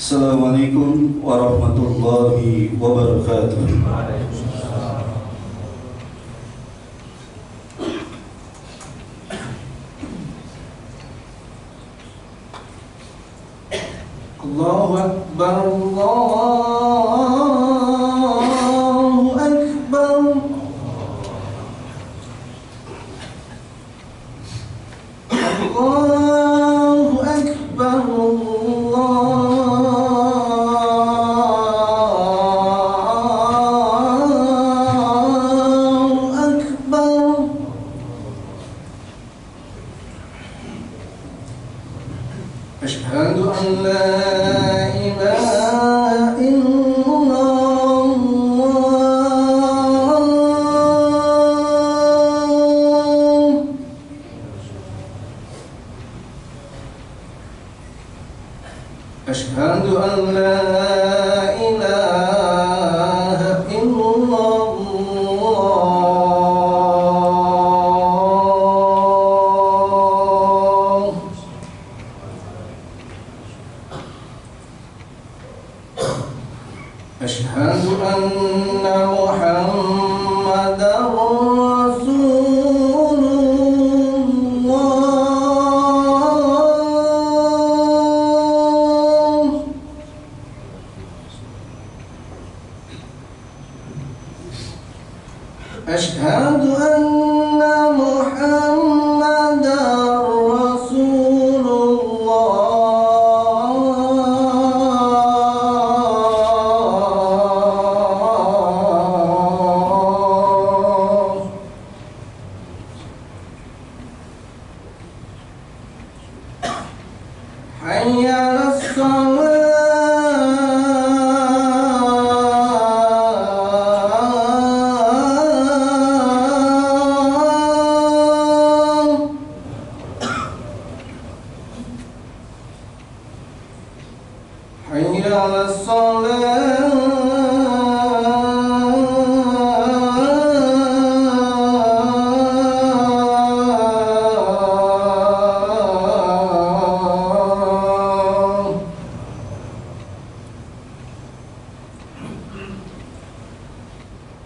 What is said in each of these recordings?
Assalamualaikum warahmatullahi wabarakatuh. Allahu Akbar, Allahu Akbar. Allahu Akbar, Allahu Akbar. Asyhadu an la ilaha illallah. Asyhadu an la ilaha illallah. Asyhadu anna Muhammadar Rasulullah. Asyhadu anna Muhammadar Rasulullah. Hayya 'alas salah. Hayya 'alas salah.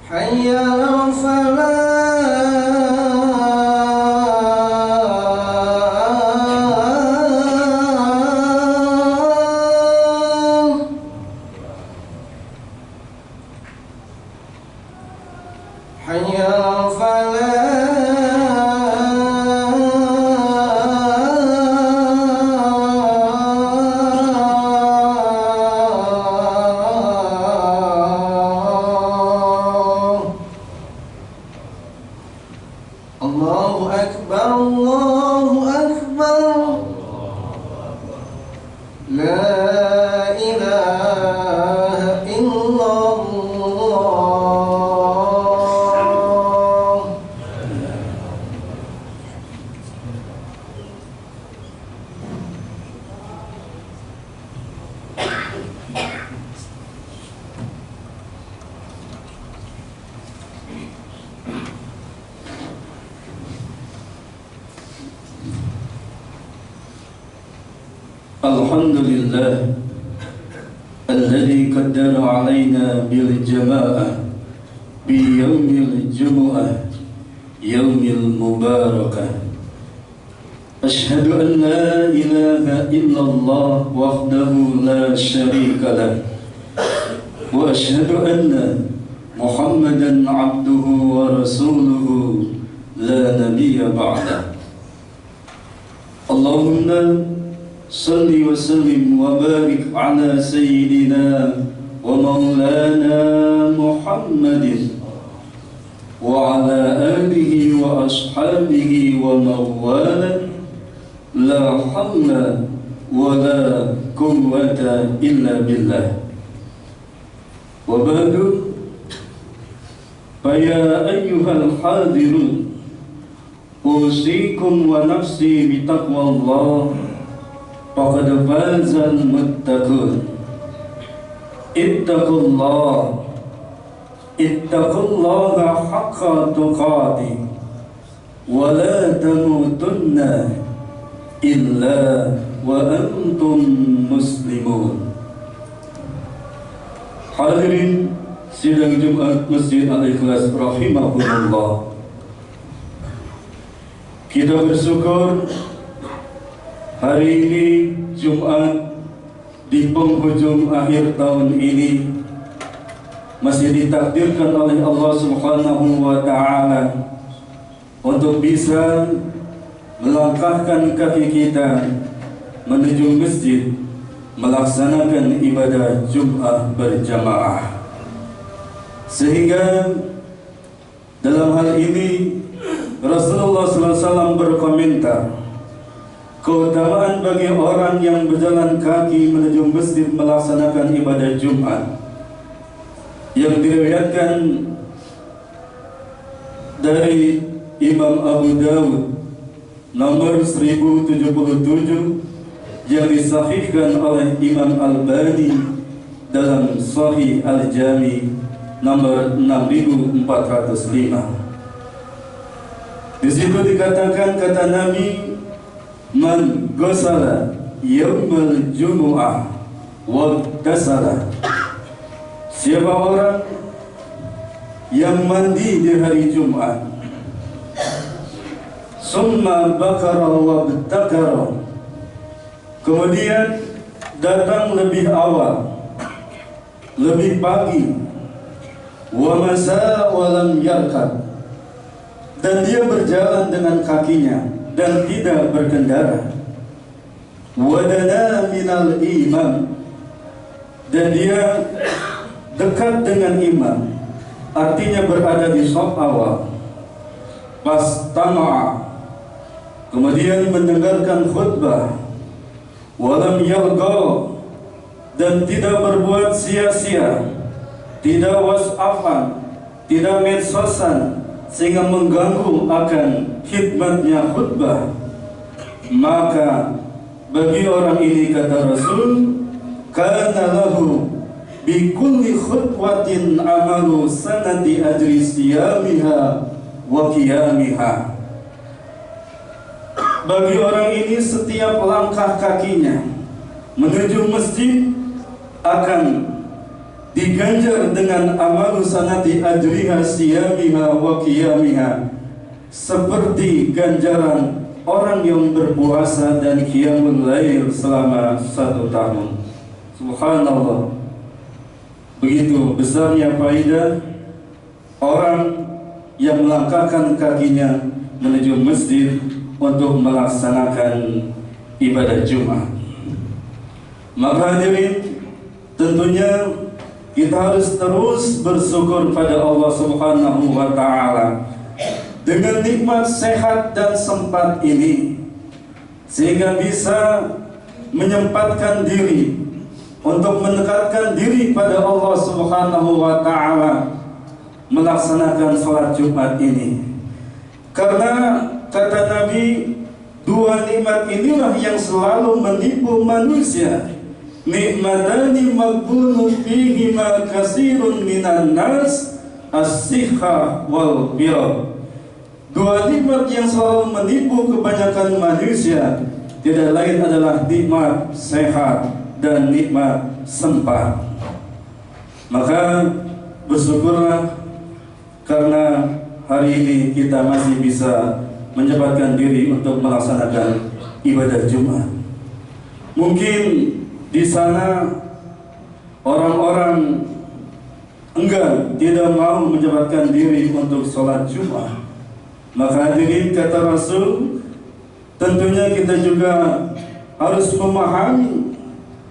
Hayya 'alas falah. Hayya 'alas falah. Allahu Akbar, Allahu Akbar. La ilaha illallah. Alhamdulillah alladzi qaddara alaina bil jama'ah bi yaumil jumu'ah yaumil mubarakah. Asyhadu an la ilaha illallah wahdahu la syarika lah wa asyhadu anna Muhammadan abduhu wa rasuluhu la nabiyya ba'dah. Allahumma salli wa sallim wa barik ala sayyidina wa maulana Muhammadin wa ala alihi wa ashabihi wa mawala. La hawla wa la quwwata illa billah. Wa ba'du, fa ya ayyuhal hadirun, usikum wa nafsi bi taqwallah. Faqad fazal muttaqun. Ittaqullaha haqqa tuqatih wa la tamutunna illa wa antum muslimun. Hadirin sidang Jumat Masjid Al-Ikhlas rahimahumullah. Kita bersyukur hari ini Jumat di penghujung akhir tahun ini masih ditakdirkan oleh Allah Subhanahu wa Ta'ala untuk bisa melangkahkan kaki kita menuju masjid melaksanakan ibadah Jumat berjamaah. Sehingga dalam hal ini Rasulullah SAW berkomentar, keutamaan bagi orang yang berjalan kaki menuju masjid melaksanakan ibadah Jumat yang diriwayatkan dari Imam Abu Dawud nomor 1077 yang disahihkan oleh Imam Al-Bani dalam Sahih Al-Jami nomor 6405. Di situ dikatakan, kata Nabi, man ghasala yaumal jumu'ah wa tasala, siapa orang yang mandi di hari Jumat, summa bakara wa btakara, kemudian datang lebih awal, lebih pagi, wa masa wa lam yarkab, dan dia berjalan dengan kakinya dan tidak berkendara, wa dana minal imam, dan dia dekat dengan imam, artinya berada di shaf awal, pas tama'a, kemudian mendengarkan khutbah, walam yalqa, dan tidak berbuat sia-sia, tidak whatsapan, tidak medsosan sehingga mengganggu akan khidmatnya khutbah, maka bagi orang ini, kata Rasul, kana lahu bi kulli khutwatin amalu sanati ajri siyamiha wa qiyamiha. Bagi orang ini setiap langkah kakinya menuju masjid akan diganjar dengan amalu sanati ajriha siyamiha wa qiyamiha, seperti ganjaran orang yang berpuasa dan qiyamul lail selama 1 tahun. Subhanallah, begitu besarnya faedah orang yang melangkahkan kakinya menuju masjid untuk melaksanakan ibadah Jumat. Maka hadirin, tentunya kita harus terus bersyukur pada Allah Subhanahu wa Ta'ala dengan nikmat sehat dan sempat ini, sehingga bisa menyempatkan diri untuk mendekatkan diri pada Allah Subhanahu wa Ta'ala melaksanakan sholat Jumat ini. Karena kata Nabi, dua nikmat inilah yang selalu menipu manusia. Nikmatani maghbunun fihima katsirun minan nas, as-sihha wal birr. Dua nikmat yang selalu menipu kebanyakan manusia tidak lain adalah nikmat sehat dan nikmat sempat. Maka bersyukurlah karena hari ini kita masih bisa menyempatkan diri untuk melaksanakan ibadah Jumat. Mungkin di sana orang-orang enggan, tidak mau menyempatkan diri untuk sholat Jumat. Maka hadirin, kata Rasul, tentunya kita juga harus memahami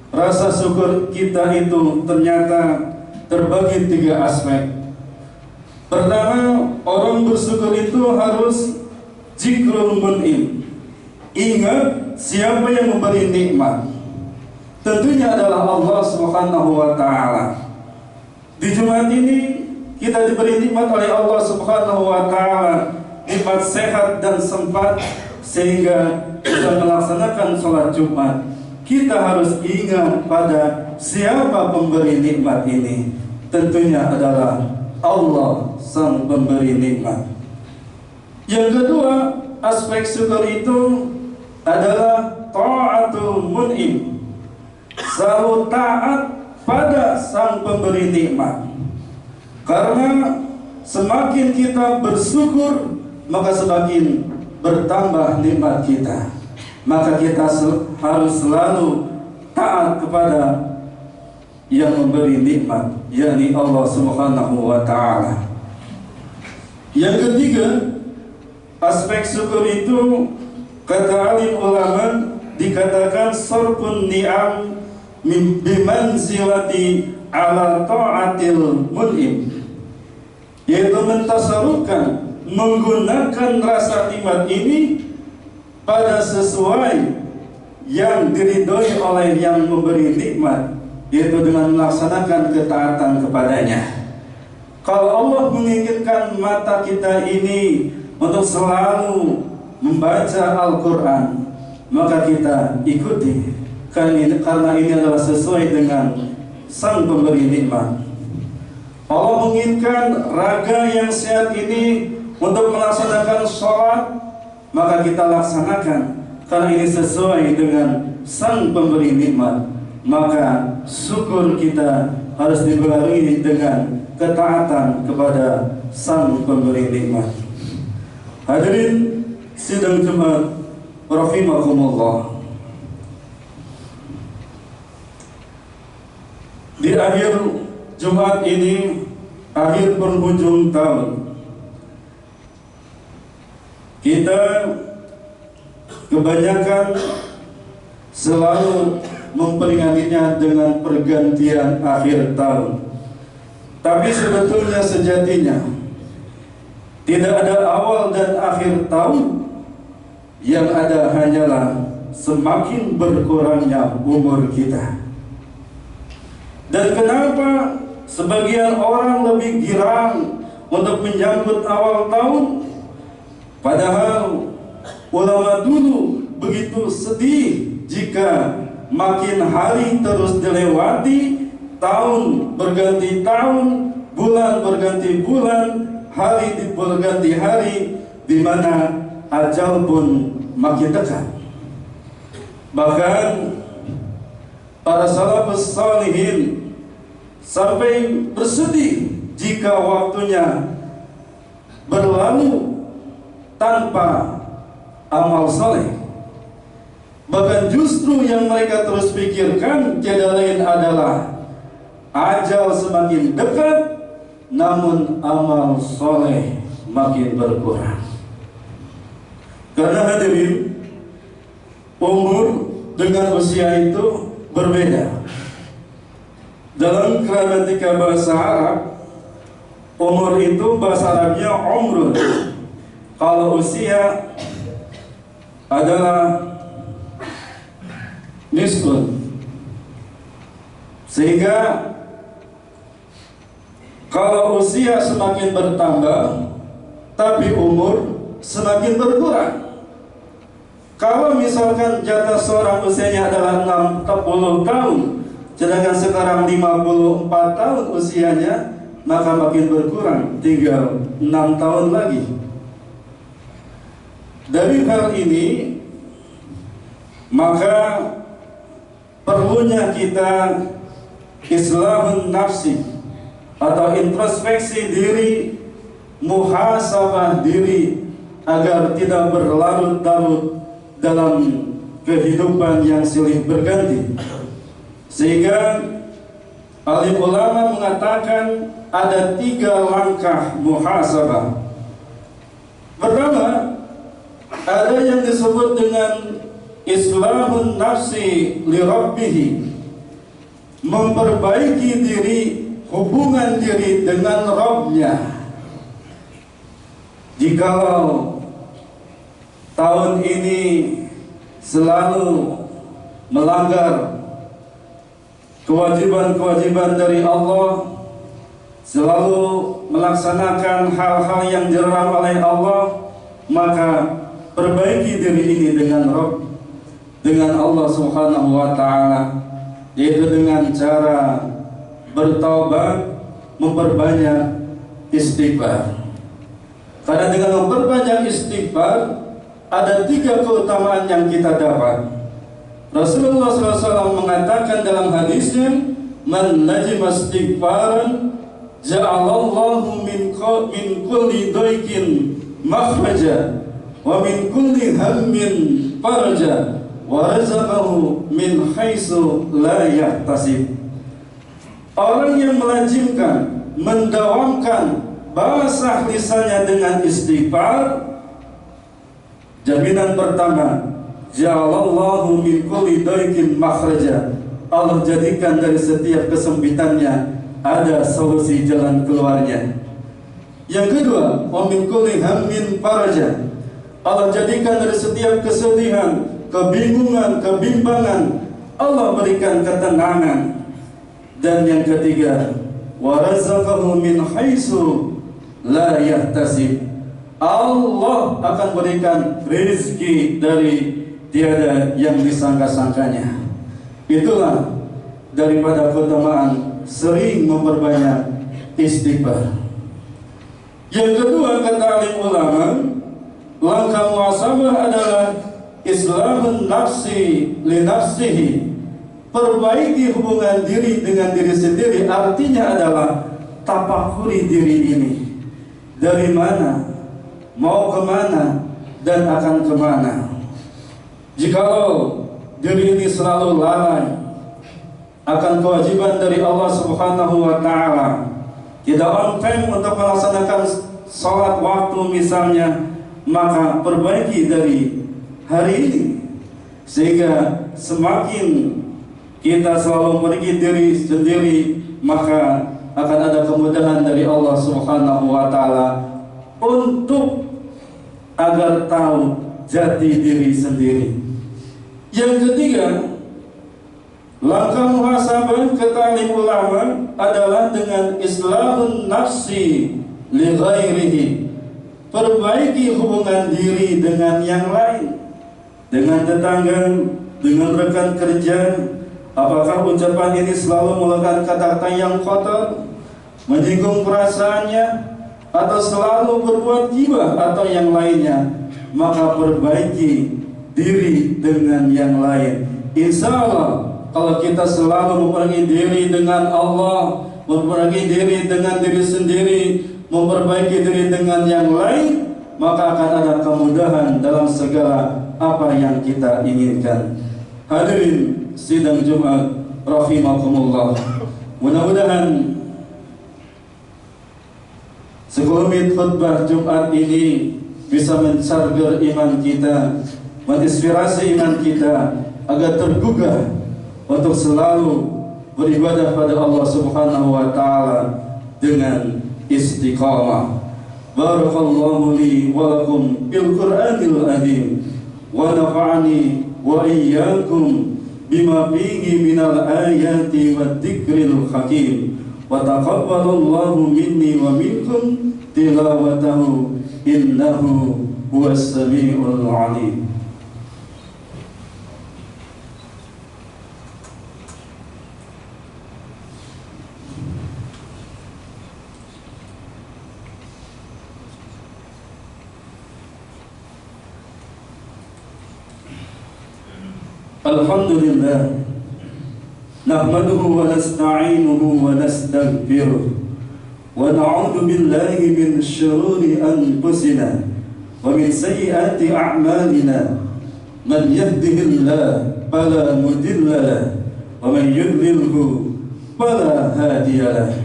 rasa syukur kita itu ternyata terbagi 3 aspek. Pertama, orang bersyukur itu harus zikrul mun'im, ingat siapa yang memberi nikmat. Tentunya adalah Allah Subhanahu wa Ta'ala. Di Jumat ini kita diberi nikmat oleh Allah Subhanahu wa Ta'ala, nikmat sehat dan sempat sehingga kita melaksanakan sholat Jumat. Kita harus ingat pada siapa pemberi nikmat ini. Tentunya adalah Allah sang pemberi nikmat. Yang kedua, aspek syukur itu adalah ta'atul mun'im, selalu taat pada Sang Pemberi nikmat. Karena semakin kita bersyukur, maka semakin bertambah nikmat kita. Maka kita harus selalu taat kepada yang memberi nikmat, yakni Allah Subhanahu wa ta'ala. Yang ketiga, aspek syukur itu kata alim ulama dikatakan sarfun ni'am bimanzilati ala ta'atil mun'im, yaitu mentasarufkan, menggunakan rasa nikmat ini pada sesuai yang diridhoi oleh yang memberi nikmat, yaitu dengan melaksanakan ketaatan kepadanya. Kalau Allah menginginkan mata kita ini untuk selalu membaca Al-Quran, maka kita ikuti, karena ini adalah sesuai dengan Sang Pemberi nikmat. Allah menginginkan raga yang sehat ini untuk melaksanakan sholat, maka kita laksanakan, karena ini sesuai dengan Sang Pemberi nikmat. Maka syukur kita harus dibarengi dengan ketaatan kepada Sang Pemberi nikmat. Hadirin sidang Jumat rahimakumullah. Di akhir Jumat ini, akhir penghujung tahun, kita kebanyakan selalu memperingatinya dengan pergantian akhir tahun. Tapi sebetulnya sejatinya tidak ada awal dan akhir tahun, yang ada hanyalah semakin berkurangnya umur kita. Dan kenapa sebagian orang lebih girang untuk menyambut awal tahun, padahal ulama dulu begitu sedih jika makin hari terus dilewati, tahun berganti tahun, bulan berganti bulan, hari berganti hari, di mana ajal pun makin dekat. Bahkan para salafus salihin sampai bersedih jika waktunya berlalu tanpa amal saleh. Bahkan justru yang mereka terus pikirkan tiada lain adalah ajal semakin dekat, namun amal soleh makin berkurang. Karena hadirin, umur dengan usia itu berbeda. Dalam gramatika bahasa Arab, umur itu bahasa Arabnya umrun. Kalau usia adalah nisbun. Sehingga kalau usia semakin bertambah, tapi umur semakin berkurang. Kalau misalkan jatah seorang usianya adalah 60 tahun, sedangkan sekarang 54 tahun usianya, maka makin berkurang, tinggal 6 tahun lagi. Dari hal ini, maka perlunya kita islahun nafsi atau introspeksi diri, muhasabah diri, agar tidak berlarut-larut dalam kehidupan yang silih berganti. Sehingga alim ulama mengatakan ada 3 langkah muhasabah. Pertama, ada yang disebut dengan islahun nafsi li rabbihi, memperbaiki diri, hubungan diri dengan Rabbnya. Jikalau tahun ini selalu melanggar kewajiban-kewajiban dari Allah, selalu melaksanakan hal-hal yang dilarang oleh Allah, maka perbaiki diri ini dengan Rabb, dengan Allah Subhanahu wa ta'ala, yaitu dengan cara bertaubat, memperbanyak istighfar. Karena dengan memperbanyak istighfar, ada 3 keutamaan yang kita dapat. Rasulullah SAW mengatakan dalam hadisnya, man lazima istighfaran ja'alallahu min kulli daikin makhraja wa min kulli hammin faraja wa razaqahu min haitsu la yahtasib. Orang yang melazimkan, mendawamkan basah lisannya dengan istighfar, jaminan pertama, ja'alallahu min kulli daikin makhraja. Allah jadikan dari setiap kesempitannya ada solusi jalan keluarnya. Yang kedua, wa min kulli hammin faraja. Allah jadikan dari setiap kesedihan, kebingungan, kebimbangan, Allah berikan ketenangan. Dan yang ketiga, wa razaqahu min haitsu la yahtasib. Allah akan berikan rezeki dari tiada yang disangka-sangkanya. Itulah daripada keutamaan sering memperbanyak istighfar. Yang kedua, kata alim ulama, langkah muhasabah adalah islamun nafsi li nafsihi. Perbaiki hubungan diri dengan diri sendiri, artinya adalah tafakuri diri ini. Dari mana, mau kemana, dan akan kemana. Jikalau diri ini selalu lalai akan kewajiban dari Allah Subhanahu wa Ta'ala, tidak on time untuk melaksanakan sholat waktu misalnya, maka perbaiki dari hari ini, sehingga semakin kita selalu pergi diri sendiri, maka akan ada kemudahan dari Allah Subhanahu wa Ta'ala untuk agar tahu jati diri sendiri. Yang ketiga, langkah muhasabah kata alim ulama adalah dengan islamun nafsi li ghairihi. Perbaiki hubungan diri dengan yang lain, dengan tetangga, dengan rekan kerja. Apakah ucapan ini selalu menggunakan kata-kata yang kotor, menyinggung perasaannya, atau selalu berbuat ghibah atau yang lainnya? Maka perbaiki diri dengan yang lain. Insya Allah, kalau kita selalu memperbaiki diri dengan Allah, memperbaiki diri dengan diri sendiri, memperbaiki diri dengan yang lain, maka akan ada kemudahan dalam segala apa yang kita inginkan. Hadirin sidang Jumat rahimakumullah, mudah-mudahan sekelumit khutbah Jumat ini bisa mencarger iman kita, menginspirasi iman kita agar tergugah untuk selalu beribadah pada Allah Subhanahu wa Ta'ala dengan istiqamah. Barakallahu li wa lakum bil Qur'anil azim wa nafa'ani wa iyyakum bima fihi minal ayati wad dzikril hakim wa taqabbalallahu minni wa minkum tilawatahu innahu huwas samiul alim. Alhamdulillah, nahmaduhu wa nasta'inuhu wa nastaghfiruh wa na'udzu billahi min syururi anfusina wa min sayyiati a'malina. Man yahdihillahu fala mudilla lahu wa man yudlilhu fala hadiya lahu.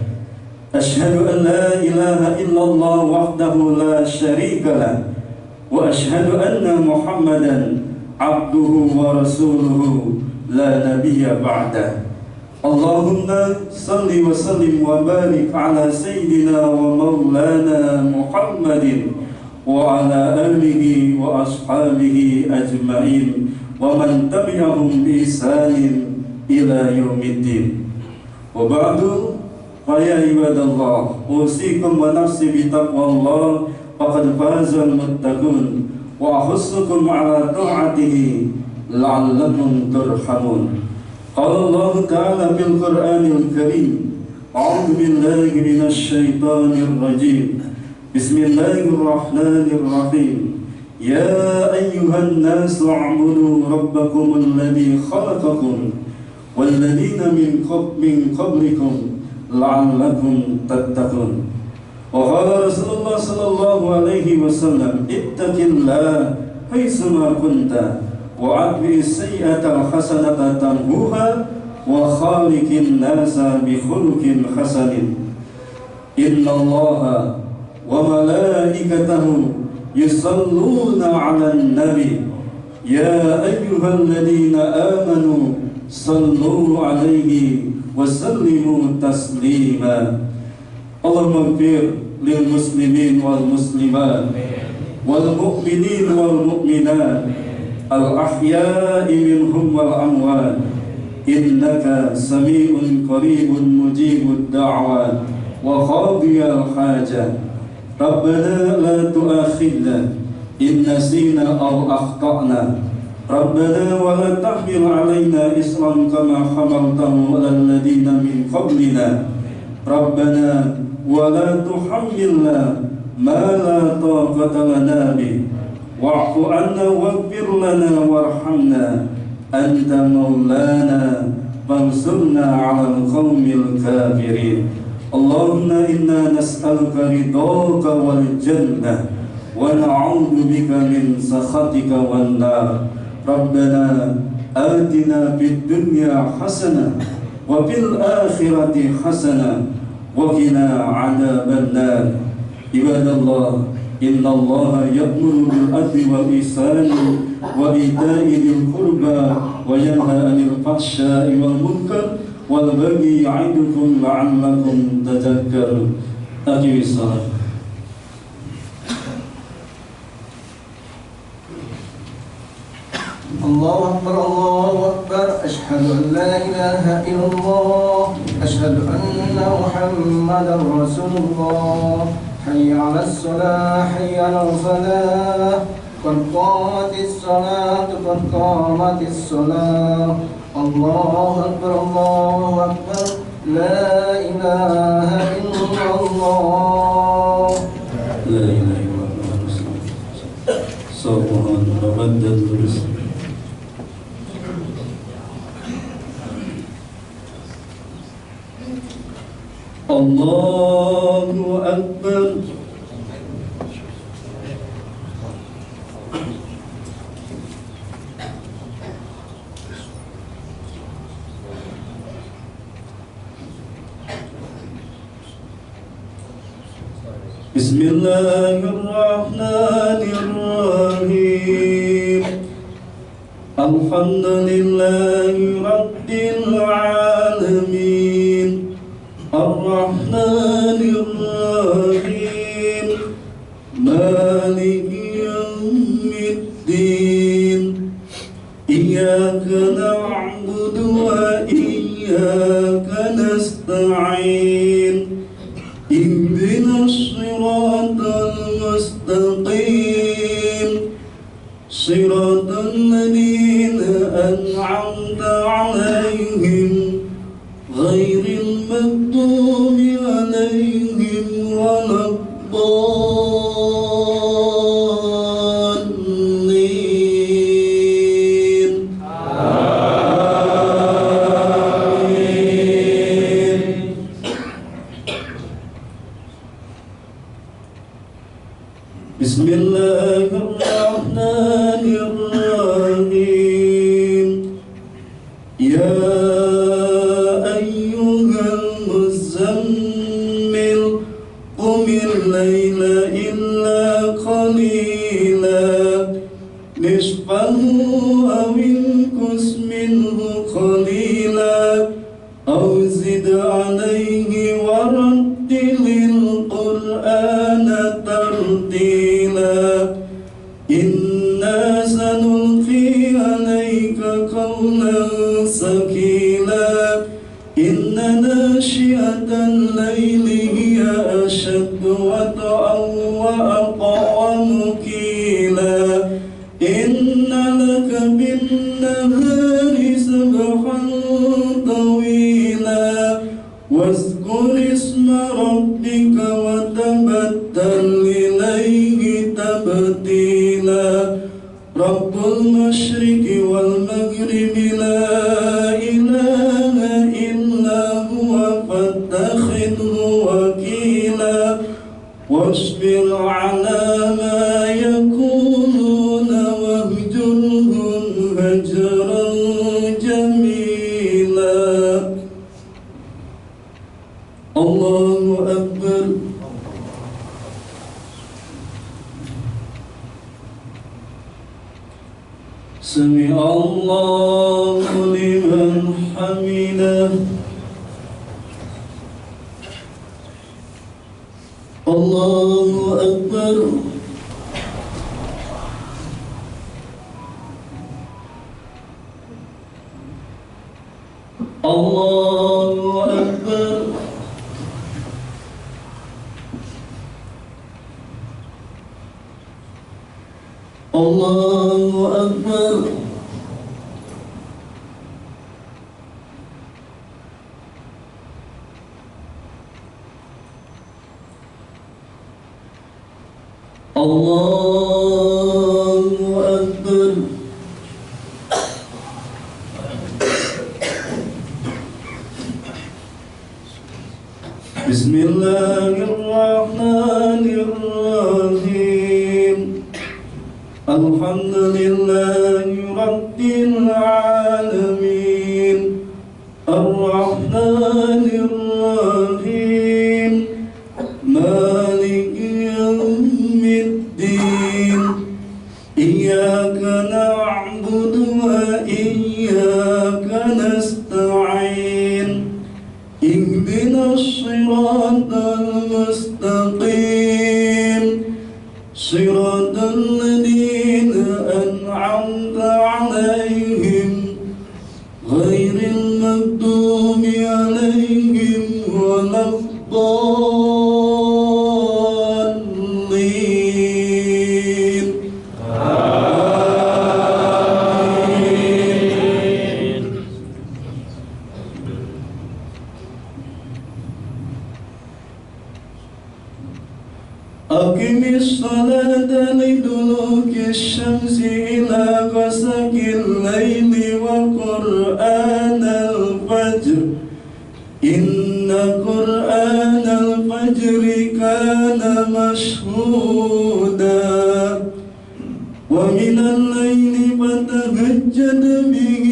Asyhadu an la ilaha illallah wahdahu la syarika lahu wa asyhadu anna Muhammadan abduhu wa rasuluhu la nabiyya ba'dah. Allahumma salli wa sallim wa barik ala sayyidina wa maulana Muhammadin wa ala alihi wa ashabihi ajma'in wa man tabi'ahum bi ihsanin ila yaumiddin. Wa ba'du, fa ya ibadallah, usikum wa nafsi bi taqwallah faqad fazal muttaqun wa ahussukum ala ta'atihi la'allakum turhamun. Qala Allah Ta'ala fil Qur'anil Karim, a'udzu billahi minasy syaithanir rajim. Bismillahirrahmanirrahim. Ya ayyuhan nas u'budu rabbakumul ladzi khalaqakum والذين من قبلكم لعلكم تتقون. وقال رسول الله صلى الله عليه وسلم اتق الله حيثما كنت وأتبع السيئة الحسنة تمحوها وخالق الناس بخلق حسن إن الله وملائكته يصلون على النبي يا أيها الذين آمنوا صلوا عليه وسلموا تسليما. اللهم اغفر للمسلمين والمسلمات والمؤمنين والمؤمنات الأحياء منهم والأموات إنك سميع قريب مجيب الدعوات وقاضي الحاجة. ربنا لا تؤاخذنا إن نسينا أو أخطأنا ربنا ولا تحمل علينا إصرا كما حملته على الذين من قبلنا ربنا ولا تحملنا ما لا طاقة لنا به واعف عنا واغفر لنا وارحمنا أنت مولانا فانصرنا على القوم الكافرين. اللهم إنا نسألك رضاك والجنة ونعوذ بك من سخطك والنار. ربنا آتنا في الدنيا حسنة وفي الآخرة حسنة وقنا عذاب النار. عباد الله إن الله يأمر بالعدل والإحسان وإيتاء ذي القربى وينهى عن الفحشاء والمنكر والبغي يعظكم لعلكم تذكرون. أقم الصلاة. الله أكبر الله أكبر أشهد أن لا إله إلا الله أشهد أن محمدا رسول الله حي على الصلاة حي على الفلاح قد قامت الصلاة قد قامت الصلاة. الله أكبر الله أكبر لا إله إلا الله لا إله إلا الله صوبان وبدل الرزق. الله أكبر. بسم الله الرحمن الرحيم الحمد لله رب العالمين الرحمن الرحيم مالك يوم الدين إياك نعبد وإياك نستعين اهدنا الصراط المستقيم صراط الذين أنعمت عليهم غير المغضوب عليهم ولا الضالين. آمين. بسم الله الرحمن الرحيم يا قم الليل إلا قليلا نصفه أو انقص منه قليلا أو زد عليه ورتل القرآن ترتيلا إنا سنلقي عليك قولا ثقيلا إن ناشئة الليل هي أشد وطئا وأقوم قيلا إن لك بالنهار سبحا طويلا واذكر اسم ربك وتبتل إليه تبتيلا رب المشرق والمغرب لا إله واصبر على ما يقولون واهجرهم هجرا جميلا. الله أكبر. سمع الله لمن حمده. الله أكبر. الله أكبر. الله أكبر. الله أكبر. بسم الله الرحمن الرحيم. الحمد لله رب العالمين الرحمن الرحيم مالك يوم الدين إياك نعبد وإياك نستعين اهدنا الصراط المستقيم صراط الذين أنعمت عليهم غير المغضوب عليهم ولا الضالين. آمين. أقم الصلاة لدلوك الشمس إلى غسق الليل وقرآن الفجر إن قرآن الفجر كان مشهودا ومن الليل فتهجد به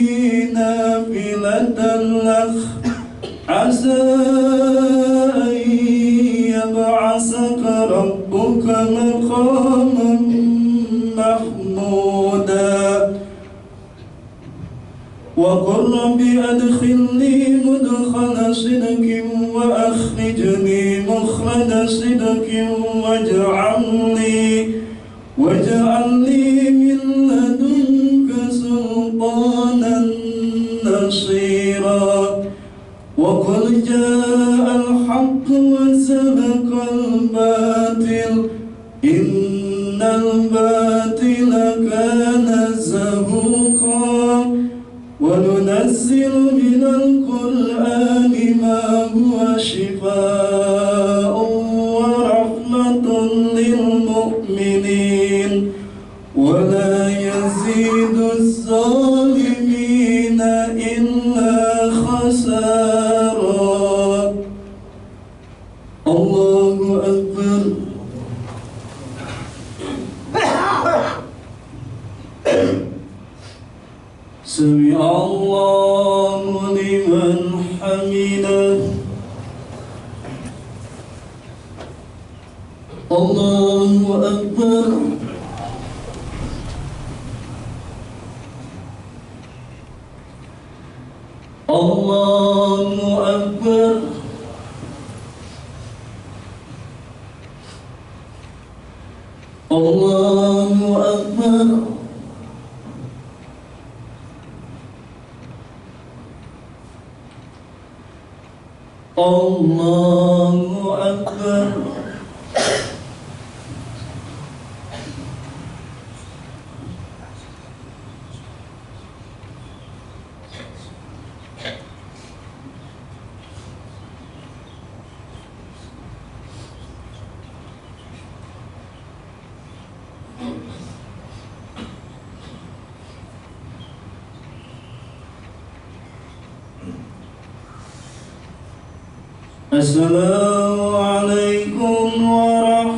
نافلة لك عسى أن يبعثك ربك مقاما محمودا وقل رب أدخلني مدخل صدق وأخرجني مخرج صدق واجعل لي من لدنك سلطانا نصيرا وقل جاء الحق وزهق الباطل إن الباطل كان زهوقا وننزل من القرآن ما هو شفاء ورحمة للمؤمنين ولا يزيد الظالمين إلا خسارا. الله أكبر. سمع الله لمن حمده. الله أكبر. الله أكبر. الله أكبر. الله أكبر. Assalamualaikum warahmatullahi